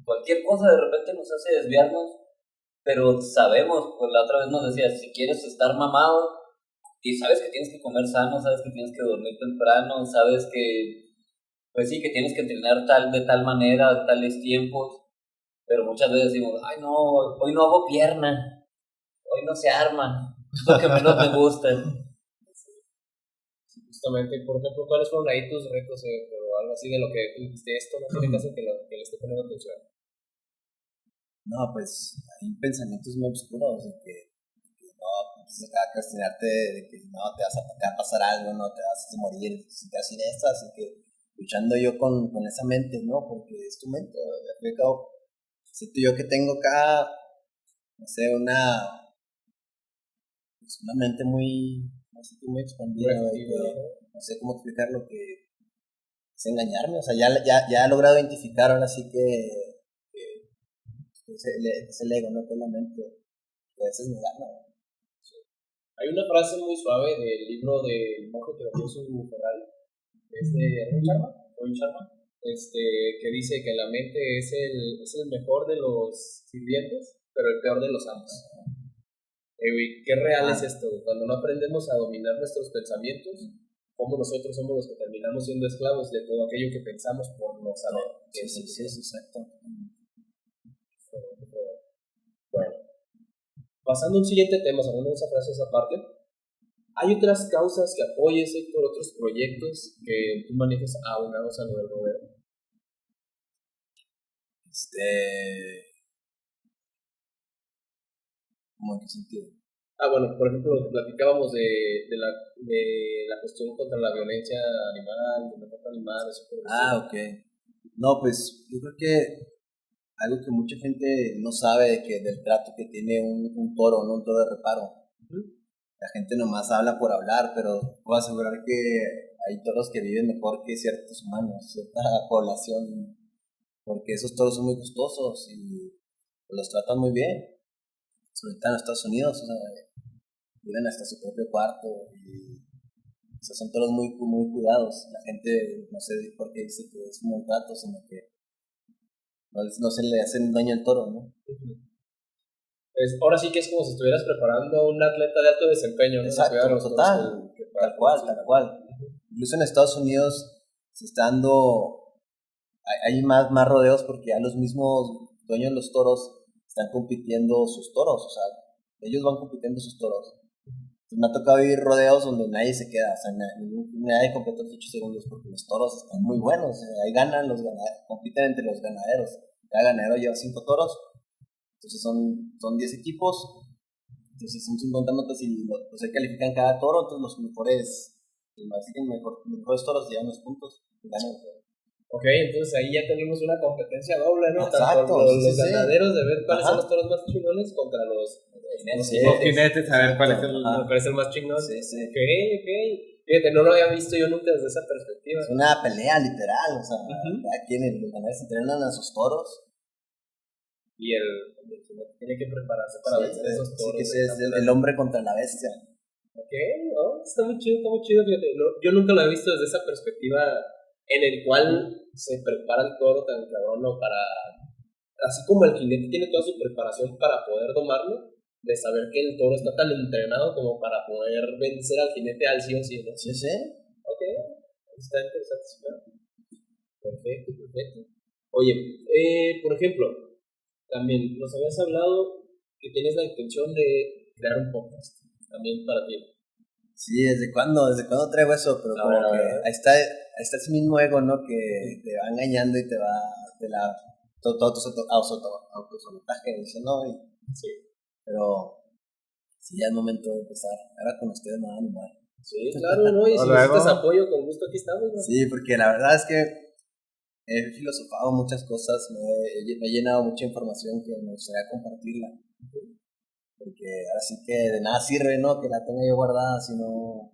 Speaker 3: cualquier cosa de repente nos hace desviarnos, pero sabemos, pues la otra vez nos decías, si quieres estar mamado, y sabes que tienes que comer sano, sabes que tienes que dormir temprano, sabes que, pues sí, que tienes que entrenar de tal manera, tales tiempos, pero muchas veces decimos, ay no, hoy no hago pierna, hoy no se arma, es lo que menos me gusta.
Speaker 1: Justamente, por ejemplo, ¿cuáles fueron ahí tus retos o algo así de lo que tú dijiste? Esto no tiene caso que le esté poniendo atención.
Speaker 4: No, pues hay pensamientos muy oscuros de que no, pues a cuestionarte de que no te vas a pasar algo, no te vas a morir, si te hacen esto, así que luchando yo con esa mente, ¿no? Porque es tu mente, al fin y al cabo, siento yo que tengo acá, no sé, pues una mente muy, no sé, muy expandida, de que, no sé cómo explicarlo, que es engañarme, o sea, ya he logrado identificar ahora sí que es el ego, ¿no? Que es la mente, que a veces me gana.
Speaker 1: Hay una frase muy suave del libro de monje que vendió su funeral, es de Robin Sharma, que dice que la mente es el mejor de los sirvientes, pero el peor de los amos. ¿Qué real es esto? Cuando no aprendemos a dominar nuestros pensamientos, como nosotros somos los que terminamos siendo esclavos de todo aquello que pensamos por no saber.
Speaker 4: Sí, exacto.
Speaker 1: Bueno, pasando a un siguiente tema, sacando esa frase esa parte, ¿hay otras causas que apoyes, Héctor, otros proyectos que tú manejes aunados a lo del rodeo?
Speaker 4: ¿Cómo en qué sentido?
Speaker 1: Bueno, por ejemplo, lo que platicábamos de la cuestión contra la violencia animal, de maltrato animal, eso por
Speaker 4: ok. No, pues yo creo que algo que mucha gente no sabe del trato que tiene un toro, no un toro de reparo. La gente nomás habla por hablar, pero puedo asegurar que hay toros que viven mejor que ciertos humanos, cierta población, porque esos toros son muy gustosos y los tratan muy bien. Sobre todo en Estados Unidos, o sea, viven hasta su propio cuarto y o sea, son toros muy, muy cuidados. La gente no sé por qué dice que es un maltrato, sino que no se le hacen daño al toro, ¿no?
Speaker 1: Ahora sí que es como si estuvieras preparando a un atleta de alto desempeño, ¿no?
Speaker 4: Exacto, total, tal cual. Incluso en Estados Unidos se está dando, hay más rodeos porque ya los mismos dueños de los toros están compitiendo sus toros, o sea, ellos van compitiendo sus toros. Entonces, me ha tocado vivir rodeos donde nadie se queda, o sea, nadie completa los 8 segundos porque los toros están muy buenos, ahí ganan los ganaderos, compiten entre los ganaderos, cada ganadero lleva 5 toros, entonces son 10 equipos, entonces son 50 notas y se califican cada toro, entonces los mejores toros llevan los puntos y ganan.
Speaker 1: Ok, entonces ahí ya tenemos una competencia doble, ¿no?
Speaker 4: Exacto,
Speaker 1: Tanto los ganaderos de ver cuáles son los toros más chingones contra los
Speaker 2: jinetes, a ver cuál es
Speaker 1: el más chingón.
Speaker 4: Sí.
Speaker 1: Ok. Fíjate, no lo había visto yo nunca desde esa perspectiva.
Speaker 4: Es una pelea literal, o sea, aquí los ganaderos entrenan a sus toros.
Speaker 1: Y el jinete tiene que prepararse para vencer esos toros.
Speaker 4: Sí, que es el hombre contra la bestia.
Speaker 1: Ok, está muy chido, fíjate. Yo nunca lo he visto desde esa perspectiva en el cual se prepara el toro tan cabrón, ¿no? Así como el jinete tiene toda su preparación para poder domarlo, de saber que el toro está tan entrenado como para poder vencer al jinete al sí o sí, ¿no?
Speaker 4: Sí.
Speaker 1: Ok, está interesante, ¿sí? Perfecto. Oye, por ejemplo, también nos habías hablado que tienes la intención de crear un podcast, también para ti.
Speaker 4: Sí, ¿desde cuándo traigo eso? Pero como que ahí está ese mismo ego, ¿no? Que te va engañando y todo tu autosabotaje, dice, ¿no?
Speaker 1: Sí.
Speaker 4: Pero sí, ya es momento de empezar. Ahora con ustedes me van a animar.
Speaker 1: Sí, claro, ¿no? Y si necesitas apoyo, con gusto aquí estamos, ¿no?
Speaker 4: Sí, porque la verdad es que he filosofado muchas cosas, me he llenado mucha información que me gustaría compartirla. Porque así que de nada sirve, ¿no? Que la tenga yo guardada, si no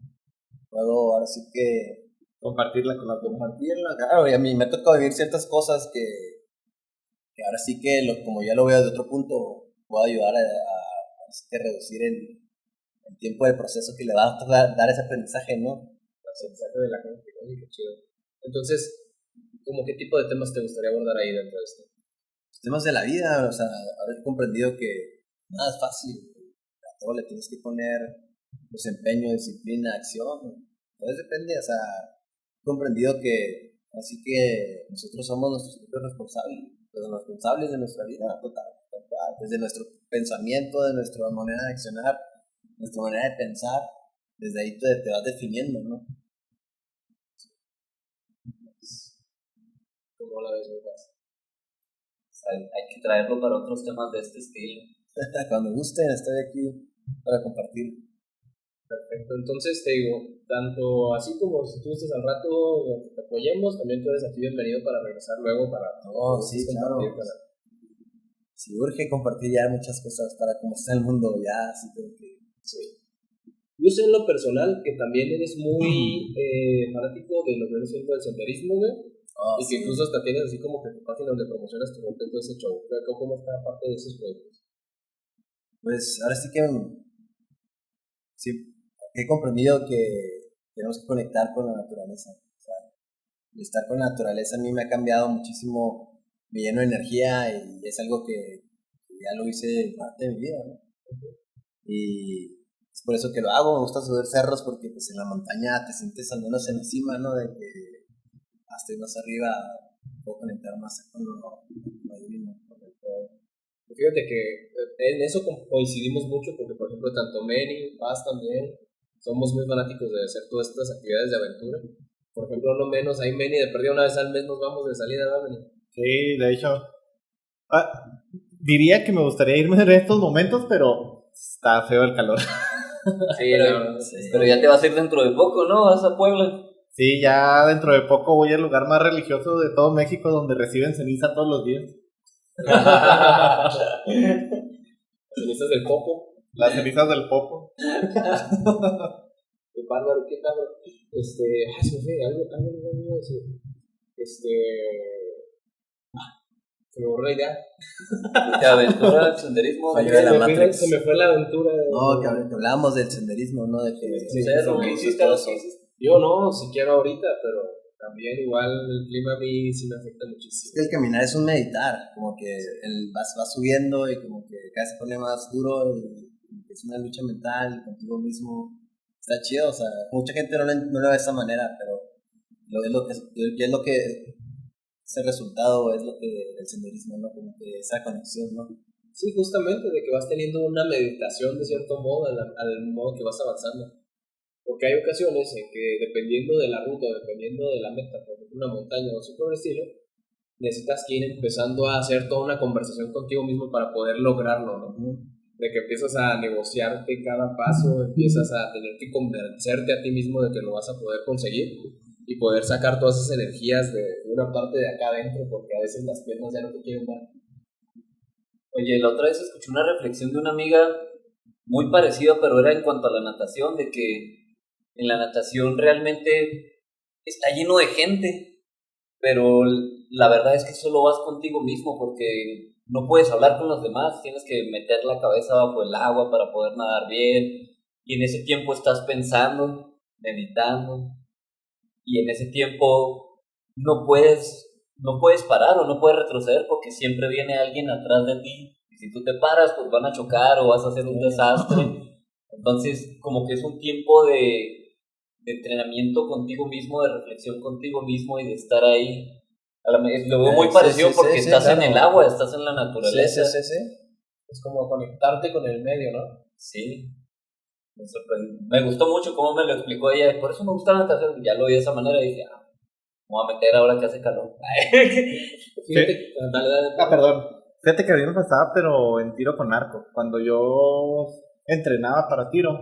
Speaker 4: puedo, ahora sí que
Speaker 2: compartirla,
Speaker 4: claro, y a mí me ha tocado vivir ciertas cosas que ahora sí que como ya lo veo de otro punto, puedo ayudar a reducir el tiempo del proceso que le va a dar ese aprendizaje, ¿no?
Speaker 1: El aprendizaje de la gente, qué chido. Entonces, ¿cómo qué tipo de temas te gustaría abordar ahí dentro de esto?
Speaker 4: Los temas de la vida, o sea, ahora he comprendido que nada es fácil, a todo le tienes que poner desempeño, disciplina, acción, entonces depende, o sea, he comprendido que así que nosotros somos nuestros propios responsables de nuestra vida, total, desde nuestro pensamiento, de nuestra manera de accionar, nuestra manera de pensar, desde ahí te vas definiendo, ¿no?
Speaker 1: ¿cómo la ves, Lucas?
Speaker 3: Hay que traerlo para otros temas de este estilo.
Speaker 4: Cuando gusten, estoy aquí para compartir.
Speaker 1: Perfecto, entonces te digo, tanto así como si tú estés al rato, te apoyemos, también tú eres aquí bienvenido para regresar luego para
Speaker 4: Sí, claro. Sí, urge compartir ya muchas cosas para cómo está el mundo, ya, así como que...
Speaker 1: Sí. Yo sé en lo personal que también eres muy fanático de lo que viene siendo el senderismo, güey. Y que incluso hasta tienes así como que tu página donde promocionas tu todo ese show. ¿Cómo está parte de esos proyectos?
Speaker 4: Pues ahora sí que sí, he comprendido que tenemos que conectar con la naturaleza. O sea, estar con la naturaleza a mí me ha cambiado muchísimo, me lleno de energía y es algo que ya lo hice parte de mi vida, ¿no? Y es por eso que lo hago, me gusta subir cerros porque pues en la montaña te sientes al menos en la cima, ¿no? De que hasta más arriba puedo conectar más con lo divino.
Speaker 1: Fíjate que en eso coincidimos mucho porque, por ejemplo, tanto Manny, Paz también, somos muy fanáticos de hacer todas estas actividades de aventura. Por ejemplo, no menos, ahí Manny de perdida una vez al mes nos vamos de salida, ¿no, Manny?
Speaker 2: Sí, de hecho. Diría que me gustaría irme en estos momentos, pero está feo el calor.
Speaker 1: Sí,
Speaker 3: pero ya te vas a ir dentro de poco, ¿no? Vas a Puebla.
Speaker 2: Sí, ya dentro de poco voy al lugar más religioso de todo México donde reciben ceniza todos los días.
Speaker 1: Las cenizas del Popo.
Speaker 2: Las cenizas del Popo.
Speaker 1: Qué bárbaro, qué bárbaro. Se me fue algo iba a decir. Se me borró la idea.
Speaker 3: ¿De aventura, senderismo?
Speaker 1: Se me fue la aventura.
Speaker 4: No, que hablábamos del senderismo, ¿no? De que
Speaker 3: ¿Qué hiciste?
Speaker 1: Yo no, siquiera ahorita, pero también igual el clima a mí sí me afecta muchísimo.
Speaker 4: Es que el caminar es un meditar, como que vas subiendo y como que cada vez se pone más duro y es una lucha mental contigo mismo. Está chido, o sea, mucha gente no lo ve de esa manera, pero es lo que es el resultado, es lo que el senderismo, ¿no? Como que esa conexión, ¿no?
Speaker 1: Sí, justamente, de que vas teniendo una meditación de cierto modo al modo que vas avanzando. Porque hay ocasiones en que dependiendo de la ruta, dependiendo de la meta, por ejemplo una montaña o así por el estilo, necesitas que ir empezando a hacer toda una conversación contigo mismo para poder lograrlo, ¿no? De que empiezas a negociarte cada paso, empiezas a tener que convencerte a ti mismo de que lo vas a poder conseguir y poder sacar todas esas energías de una parte de acá adentro, porque a veces las piernas ya no te quieren dar.
Speaker 3: Oye, la otra vez escuché una reflexión de una amiga muy parecida, pero era en cuanto a la natación, de que en la natación realmente está lleno de gente, pero la verdad es que solo vas contigo mismo porque no puedes hablar con los demás, tienes que meter la cabeza bajo el agua para poder nadar bien, y en ese tiempo estás pensando, meditando, y en ese tiempo no puedes parar o no puedes retroceder porque siempre viene alguien atrás de ti, y si tú te paras pues van a chocar o vas a hacer un desastre. Entonces como que es un tiempo de entrenamiento contigo mismo, de reflexión contigo mismo y de estar ahí. Lo veo muy parecido porque estás en el agua, estás en la naturaleza.
Speaker 4: Sí.
Speaker 1: Es como conectarte con el medio, ¿no?
Speaker 3: Sí. Me gustó mucho cómo me lo explicó ella, por eso me gusta la natación. Ya lo vi de esa manera y dije, me voy a meter ahora que hace calor.
Speaker 1: Fíjate, dale.
Speaker 2: Perdón. Fíjate que a mí me pasaba, pero en tiro con arco. Cuando yo entrenaba para tiro,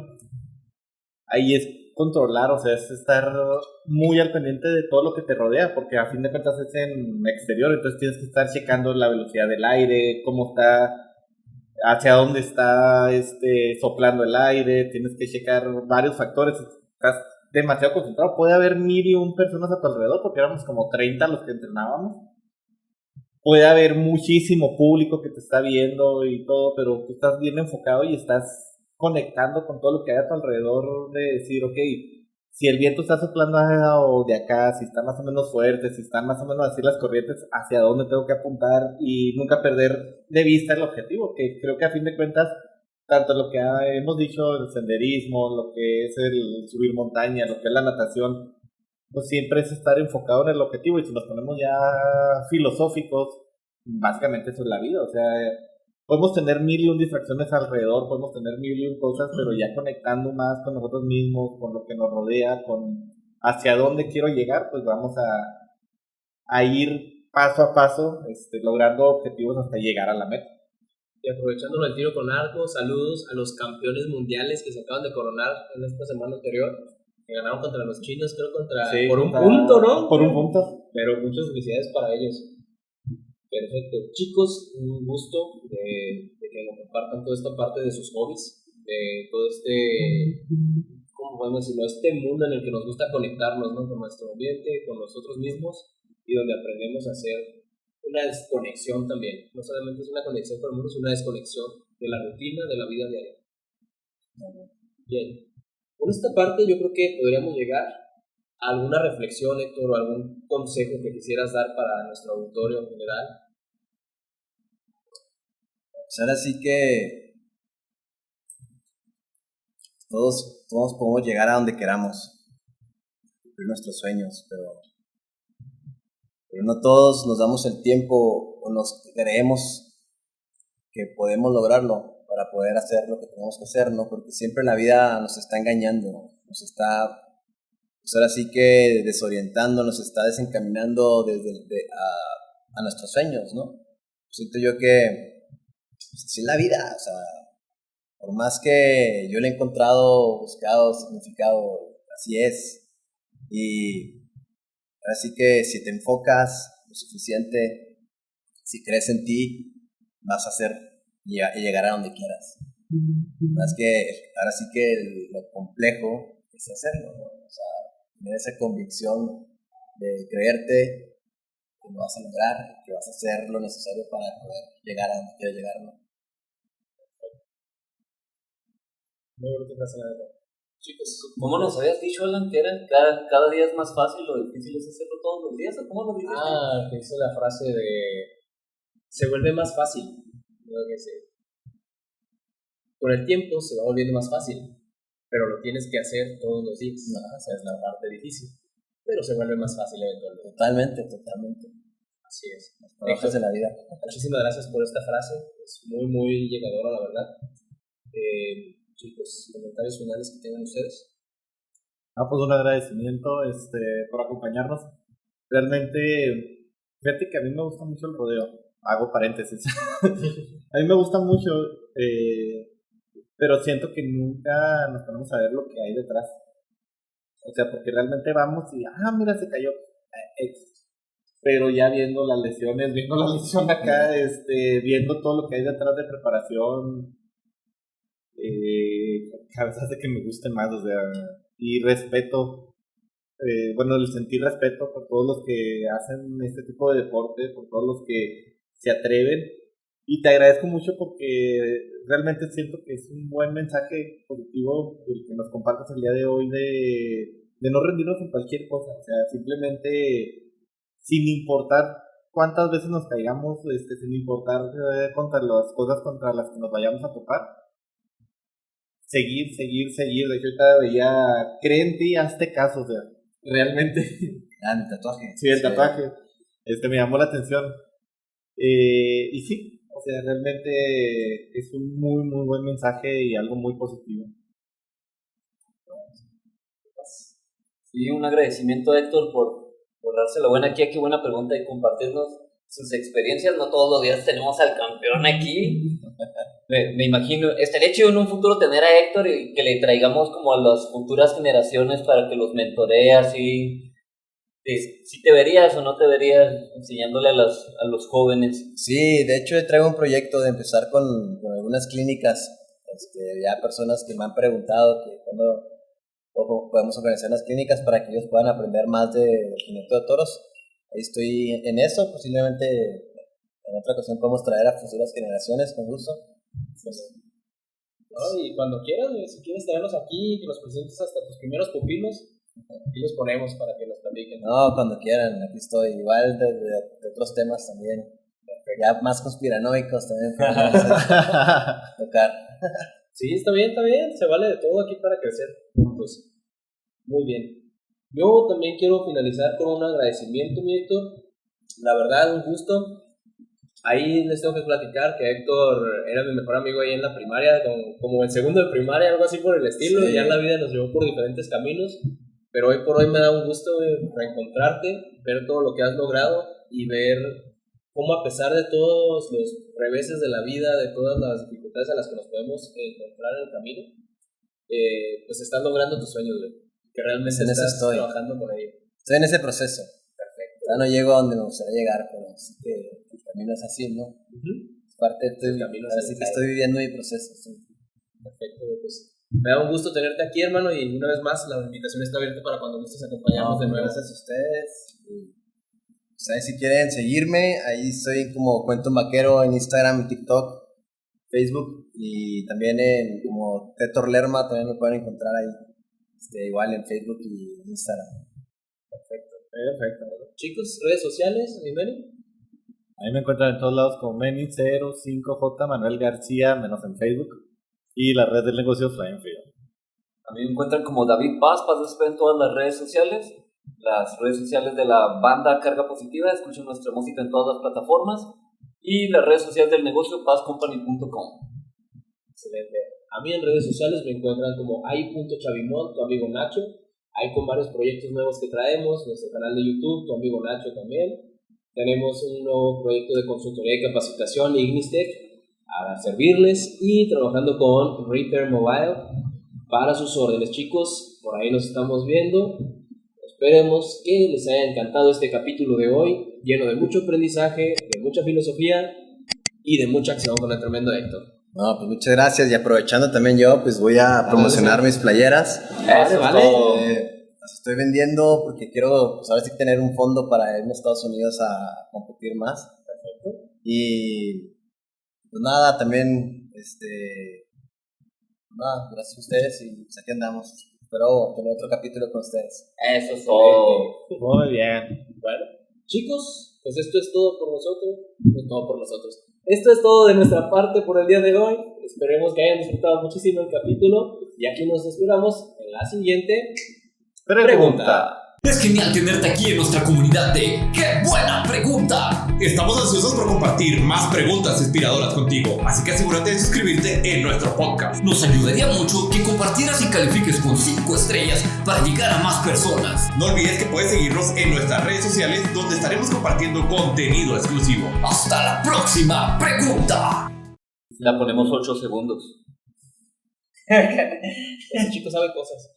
Speaker 2: ahí es controlar, o sea, es estar muy al pendiente de todo lo que te rodea, porque a fin de cuentas es en exterior, entonces tienes que estar checando la velocidad del aire, cómo está, hacia dónde está soplando el aire, tienes que checar varios factores, estás demasiado concentrado, puede haber 1,001 personas a tu alrededor, porque éramos como 30 los que entrenábamos, puede haber muchísimo público que te está viendo y todo, pero tú estás bien enfocado y estás conectando con todo lo que hay a tu alrededor, de decir, ok, si el viento está soplando o de acá, si está más o menos fuerte, si están más o menos así las corrientes, hacia dónde tengo que apuntar y nunca perder de vista el objetivo, que creo que a fin de cuentas, tanto lo que hemos dicho, el senderismo, lo que es el subir montaña, lo que es la natación, pues siempre es estar enfocado en el objetivo, y si nos ponemos ya filosóficos, básicamente eso es la vida, o sea, podemos tener 1,001 distracciones alrededor, podemos tener 1,001 cosas, pero ya conectando más con nosotros mismos, con lo que nos rodea, con hacia dónde quiero llegar, pues vamos a ir paso a paso, logrando objetivos hasta llegar a la meta.
Speaker 1: Y aprovechándolo el tiro con arco, saludos a los campeones mundiales que se acaban de coronar en esta semana anterior, que ganaron contra los chinos, creo por un punto, ¿no?
Speaker 2: Por un punto.
Speaker 1: Pero muchas felicidades para ellos. Perfecto. Chicos, un gusto de que nos compartan toda esta parte de sus hobbies, de todo ¿cómo podemos decirlo? Este mundo en el que nos gusta conectarnos, ¿no? Con nuestro ambiente, con nosotros mismos, y donde aprendemos a hacer una desconexión también. No solamente es una conexión con el mundo, es una desconexión de la rutina, de la vida diaria. Bien. Con esta parte yo creo que podríamos llegar a alguna reflexión, Héctor, o algún consejo que quisieras dar para nuestro auditorio en general.
Speaker 4: Pues ahora sí que todos podemos llegar a donde queramos, cumplir nuestros sueños, pero no todos nos damos el tiempo o nos creemos que podemos lograrlo para poder hacer lo que tenemos que hacer, ¿no? Porque siempre la vida nos está engañando, nos está, pues ahora sí que desorientando, nos está desencaminando a nuestros sueños, ¿no? Siento yo que pues, así es la vida, o sea, por más que yo le he encontrado, buscado significado, así es. Y así que si te enfocas lo suficiente, si crees en ti, vas a hacer y llegar a donde quieras. Más que ahora sí que lo complejo es hacerlo, ¿no? O sea, tener esa convicción de creerte que lo vas a lograr, que vas a hacer lo necesario para poder llegar a donde quieres llegar, ¿no?
Speaker 1: Muy bonito, gracias. Chicos,
Speaker 3: ¿Cómo nos habías dicho, Alan, que era cada día es más fácil, lo difícil es hacerlo todos los días? ¿O cómo lo dijiste?
Speaker 1: que hice la frase de se vuelve más fácil. Con el tiempo se va volviendo más fácil, pero lo tienes que hacer todos los días. Esa es la parte difícil, pero se vuelve más fácil eventualmente.
Speaker 4: Totalmente.
Speaker 1: Así es.
Speaker 4: Las trabajos de la vida.
Speaker 1: Muchísimas gracias por esta frase, es muy, muy llegadora, la verdad. Chicos, comentarios finales que tengan ustedes.
Speaker 2: Pues un agradecimiento por acompañarnos. Realmente, fíjate que a mí me gusta mucho el rodeo. Hago paréntesis. A mí me gusta mucho, pero siento que nunca nos ponemos a ver lo que hay detrás. O sea, porque realmente vamos y, mira, se cayó. Pero ya viendo las lesiones, viendo la lesión acá, viendo todo lo que hay detrás de preparación, a veces hace que me guste más, o sea, y respeto, el sentir respeto por todos los que hacen este tipo de deporte, por todos los que se atreven, y te agradezco mucho porque realmente siento que es un buen mensaje positivo el que nos compartas el día de hoy de no rendirnos en cualquier cosa, o sea, simplemente sin importar cuántas veces nos caigamos, sin importar contra las cosas contra las que nos vayamos a topar, seguir. De hecho, ahorita veía, cree en ti, hazte caso, o sea, realmente.
Speaker 4: Mi tatuaje.
Speaker 2: Sí, el tatuaje. Me llamó la atención. Y sí, o sea, realmente es un muy, muy buen mensaje y algo muy positivo.
Speaker 3: Sí, un agradecimiento a Héctor por darse la buena aquí, qué buena pregunta y compartirnos sus experiencias. No todos los días tenemos al campeón aquí. Me imagino, estaría chido en un futuro tener a Héctor y que le traigamos como a las futuras generaciones para que los mentoree así. Si te verías o no te verías enseñándole a los jóvenes.
Speaker 4: Sí, de hecho traigo un proyecto de empezar con algunas clínicas. Ya personas que me han preguntado que cuándo podemos organizar unas clínicas para que ellos puedan aprender más del jineteo de toros. Ahí estoy en eso, posiblemente en otra ocasión podemos traer a futuras generaciones con gusto.
Speaker 1: Y cuando quieras, si quieres traernos aquí, que nos presentes hasta tus primeros pupilos, aquí los ponemos para que nos platiquen.
Speaker 4: No, cuando quieran, aquí estoy. Igual de otros temas también, ya más conspiranoicos también podemos tocar.
Speaker 1: Sí, está bien, se vale de todo aquí para crecer juntos. Muy bien. Yo también quiero finalizar con un agradecimiento, mi Héctor. La verdad, un gusto. Ahí les tengo que platicar que Héctor era mi mejor amigo ahí en la primaria, como el segundo de primaria, algo así por el estilo. Sí. Ya la vida nos llevó por diferentes caminos, pero hoy por hoy me da un gusto reencontrarte, ver todo lo que has logrado y ver cómo a pesar de todos los reveses de la vida, de todas las dificultades a las que nos podemos encontrar en el camino, pues estás logrando tus sueños, güey. Que realmente
Speaker 4: En eso
Speaker 1: estás
Speaker 4: estoy.
Speaker 1: trabajando con ello.
Speaker 4: Estoy en ese proceso. Perfecto. Ya no llego a donde me gustaría llegar, pero sí que el camino es así, ¿no? Es parte del camino. Así que estoy viviendo mi proceso. Sí.
Speaker 1: Perfecto, pues me da un gusto tenerte aquí, hermano, y una vez más la invitación está abierta para cuando gustes acompañarnos de nuevo.
Speaker 4: Gracias a ustedes. Pues ahí si quieren seguirme, ahí estoy como Cuento Vaquero en Instagram, TikTok, Facebook y también en como Tetor Lerma, también me pueden encontrar ahí, igual en Facebook y Instagram.
Speaker 2: Perfecto.
Speaker 1: Chicos, redes sociales, Meni.
Speaker 2: A mí me encuentran en todos lados como Meni05J Manuel García, menos en Facebook. Y la red del negocio Flying Freedom.
Speaker 3: A mí me encuentran como David Paz en todas las redes sociales de la banda Carga Positiva. Escuchen nuestra música en todas las plataformas y las redes sociales del negocio pazcompany.com.
Speaker 1: Excelente. A mí en redes sociales me encuentran como ai.chavimón, tu amigo Nacho. Hay con varios proyectos nuevos que traemos, nuestro canal de YouTube, tu amigo Nacho también. Tenemos un nuevo proyecto de consultoría y capacitación, Ignistec, para servirles, y trabajando con Repair Mobile para sus órdenes. Chicos, por ahí nos estamos viendo. Esperemos que les haya encantado este capítulo de hoy, lleno de mucho aprendizaje, de mucha filosofía y de mucha acción con el tremendo Héctor.
Speaker 4: No, pues muchas gracias, y aprovechando también yo, pues voy a promocionar mis playeras.
Speaker 1: Vale.
Speaker 4: Las estoy vendiendo porque quiero, pues ahora sí tener un fondo para irme a Estados Unidos a competir más. Perfecto. Y pues nada, también, nada, gracias a ustedes y pues aquí andamos. Espero tener otro capítulo con ustedes.
Speaker 3: Eso es todo.
Speaker 2: Muy bien.
Speaker 1: Bueno, chicos, pues esto es todo por nosotros. Esto es todo de nuestra parte por el día de hoy. Esperemos que hayan disfrutado muchísimo el capítulo y aquí nos esperamos en la siguiente pregunta.
Speaker 5: Es genial tenerte aquí en nuestra comunidad de ¡Qué buena pregunta! Estamos ansiosos por compartir más preguntas inspiradoras contigo, así que asegúrate de suscribirte en nuestro podcast. Nos ayudaría mucho que compartieras y califiques con 5 estrellas para llegar a más personas. No olvides que puedes seguirnos en nuestras redes sociales, donde estaremos compartiendo contenido exclusivo. ¡Hasta la próxima pregunta!
Speaker 3: La ponemos 8 segundos.
Speaker 1: Ese chico sabe cosas.